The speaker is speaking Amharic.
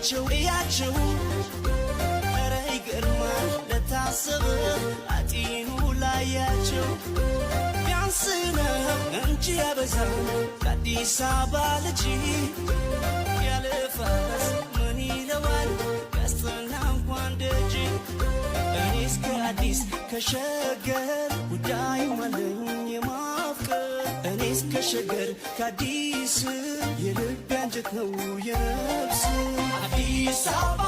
እያቸው ኧረ ይገርማል ለታሰበ አጢኑ ላያቸው ቢያንስ ነው እንጂ ያበዛል ከአዲስ አበባ ልጅ ያለ ፈረስ ምን ይለዋል ቀስትና እንኳን ደጅ እኔስ ከአዲስ ከሸገር ጉዳይ አለኝ የማፍቀር እኔስ ከሸገር ከአዲስ የልብ አንጀት ነው የነፍስ አዲስ አበባ